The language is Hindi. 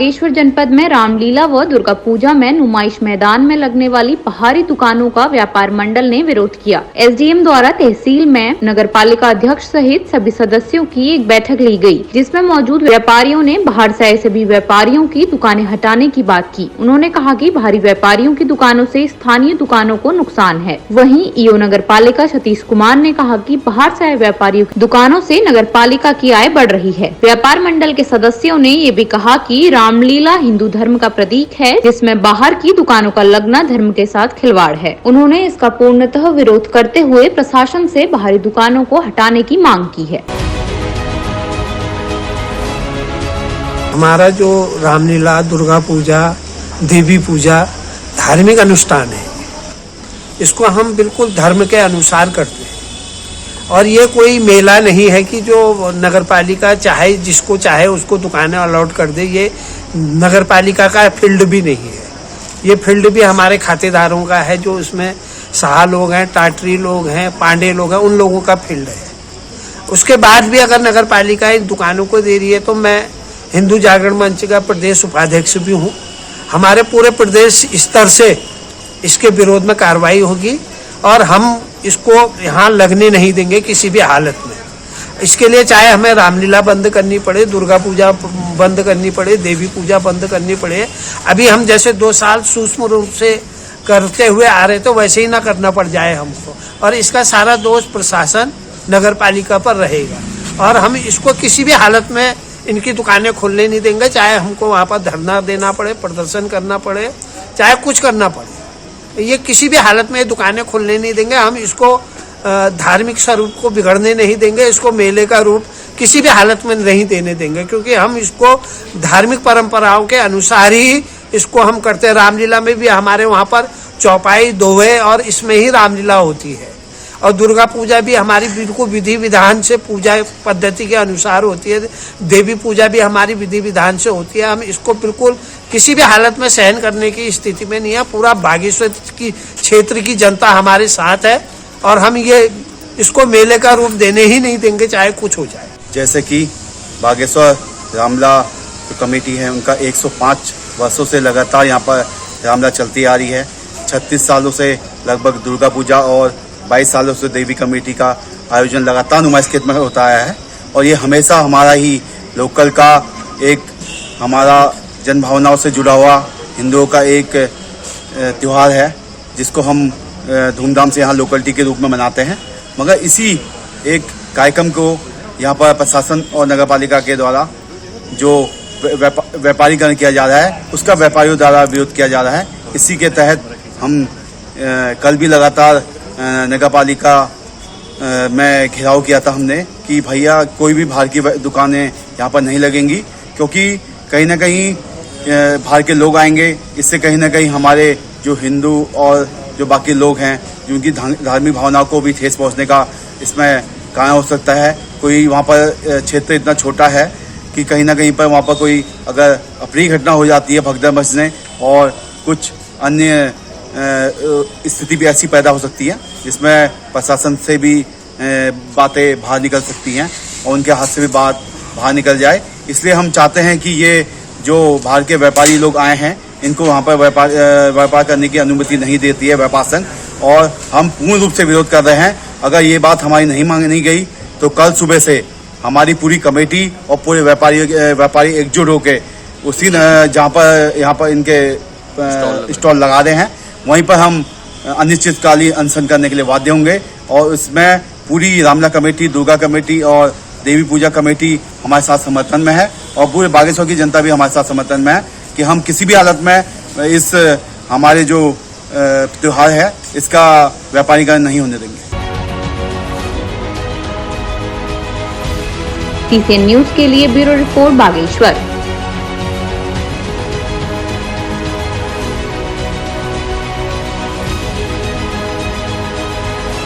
बागेश्वर जनपद में रामलीला व दुर्गा पूजा में नुमाइश मैदान में लगने वाली बाहरी दुकानों का व्यापार मंडल ने विरोध किया। एसडीएम द्वारा तहसील में नगरपालिका अध्यक्ष सहित सभी सदस्यों की एक बैठक ली गई, जिसमें मौजूद व्यापारियों ने बाहर से आए सभी व्यापारियों की दुकानें हटाने की बात की। उन्होंने कहा कि भारी व्यापारियों की दुकानों से स्थानीय दुकानों को नुकसान है। वहीं ईओ नगरपालिका सतीश कुमार ने कहा कि बाहर से आए व्यापारियों की दुकानों से नगरपालिका की आय बढ़ रही है। व्यापार मंडल के सदस्यों ने ये भी कहा कि रामलीला हिंदू धर्म का प्रतीक है, जिसमें बाहर की दुकानों का लगना धर्म के साथ खिलवाड़ है। उन्होंने इसका पूर्णतः विरोध करते हुए प्रशासन से बाहरी दुकानों को हटाने की मांग की है। हमारा जो रामलीला, दुर्गा पूजा, देवी पूजा धार्मिक अनुष्ठान है, इसको हम बिल्कुल धर्म के अनुसार करते हैं और ये कोई मेला नहीं है कि जो नगरपालिका चाहे जिसको चाहे उसको दुकानें अलॉट कर दे। ये नगरपालिका का फील्ड भी नहीं है, ये फील्ड भी हमारे खातेदारों का है, जो इसमें शाह लोग हैं, टाटरी लोग हैं, पांडे लोग हैं, उन लोगों का फील्ड है। उसके बाद भी अगर नगरपालिका इन दुकानों को दे रही है तो मैं हिंदू जागरण मंच का प्रदेश उपाध्यक्ष भी हूँ। हमारे पूरे प्रदेश स्तर से इसके विरोध में कार्रवाई होगी और हम इसको यहाँ लगने नहीं देंगे किसी भी हालत में। इसके लिए चाहे हमें रामलीला बंद करनी पड़े, दुर्गा पूजा बंद करनी पड़े, देवी पूजा बंद करनी पड़े। अभी हम जैसे 2 साल सूक्ष्म रूप से करते हुए आ रहे तो वैसे ही ना करना पड़ जाए हमको, और इसका सारा दोष प्रशासन नगरपालिका पर रहेगा और हम इसको किसी भी हालत में इनकी दुकानें खोलने नहीं देंगे। चाहे हमको वहाँ पर धरना देना पड़े, प्रदर्शन करना पड़े, चाहे कुछ करना पड़े, ये किसी भी हालत में दुकानें खोलने नहीं देंगे। हम इसको धार्मिक स्वरूप को बिगड़ने नहीं देंगे, इसको मेले का रूप किसी भी हालत में नहीं देने देंगे, क्योंकि हम इसको धार्मिक परंपराओं के अनुसार ही इसको हम करते हैं। रामलीला में भी हमारे वहाँ पर चौपाई, दोहे और इसमें ही रामलीला होती है, और दुर्गा पूजा भी हमारी बिल्कुल विधि विधान से पूजा पद्धति के अनुसार होती है। देवी पूजा भी हमारी विधि विधान से होती है। हम इसको बिल्कुल किसी भी हालत में सहन करने की स्थिति में नहीं है। पूरा बागेश्वर की क्षेत्र की जनता हमारे साथ है और हम ये इसको मेले का रूप देने ही नहीं देंगे, चाहे कुछ हो जाए। जैसे कि बागेश्वर रामलीला जो कमेटी है, उनका 105 वर्षों से लगातार यहाँ पर रामलीला चलती आ रही है। 36 सालों से लगभग दुर्गा पूजा और 22 सालों से देवी कमेटी का आयोजन लगातार नुमाइश के में होता आया है, और ये हमेशा हमारा ही लोकल का एक हमारा जन भावनाओं से जुड़ा हुआ हिंदुओं का एक त्यौहार है, जिसको हम धूमधाम से यहाँ लोकलिटी के रूप में मनाते हैं। मगर इसी एक कार्यक्रम को यहाँ पर प्रशासन और नगरपालिका के द्वारा जो व्यापारीकरण किया जा रहा है, उसका व्यापारियों द्वारा विरोध किया जा रहा है। इसी के तहत हम कल भी लगातार नगरपालिका में घेराव किया था हमने कि भैया कोई भी बाहर की दुकानें यहाँ पर नहीं लगेंगी, क्योंकि कहीं ना कहीं बाहर के लोग आएंगे। इससे कहीं ना कहीं हमारे जो हिंदू और जो बाकी लोग हैं, जिनकी धार्मिक भावनाओं को भी ठेस पहुँचने का इसमें कारण हो सकता है। कोई वहाँ पर क्षेत्र इतना छोटा है कि कहीं ना कहीं पर वहाँ पर कोई अगर अप्रिय घटना हो जाती है भगदड़ मचने और कुछ अन्य स्थिति भी ऐसी पैदा हो सकती है, जिसमें प्रशासन से भी बातें बाहर निकल सकती हैं और उनके हाथ से भी बात बाहर निकल जाए। इसलिए हम चाहते हैं कि ये जो बाहर के व्यापारी लोग आए हैं, इनको वहाँ पर व्यापार करने की अनुमति नहीं देती है व्यापार संघ, और हम पूर्ण रूप से विरोध कर रहे हैं। अगर ये बात हमारी नहीं मांगी गई तो कल सुबह से हमारी पूरी कमेटी और पूरे व्यापारी एकजुट होकर उसी जहाँ पर यहाँ पर इनके स्टॉल लगा रहे हैं, वहीं पर हम अनिश्चितकालीन अनशन करने के लिए बाध्य होंगे। और इसमें पूरी रामलीला कमेटी, दुर्गा कमेटी और देवी पूजा कमेटी हमारे साथ समर्थन में है, और पूरे बागेश्वर की जनता भी हमारे साथ समर्थन में है कि हम किसी भी हालत में इस हमारे जो त्योहार है इसका व्यापारीकरण नहीं होने देंगे। TCN न्यूज के लिए ब्यूरो रिपोर्ट बागेश्वर।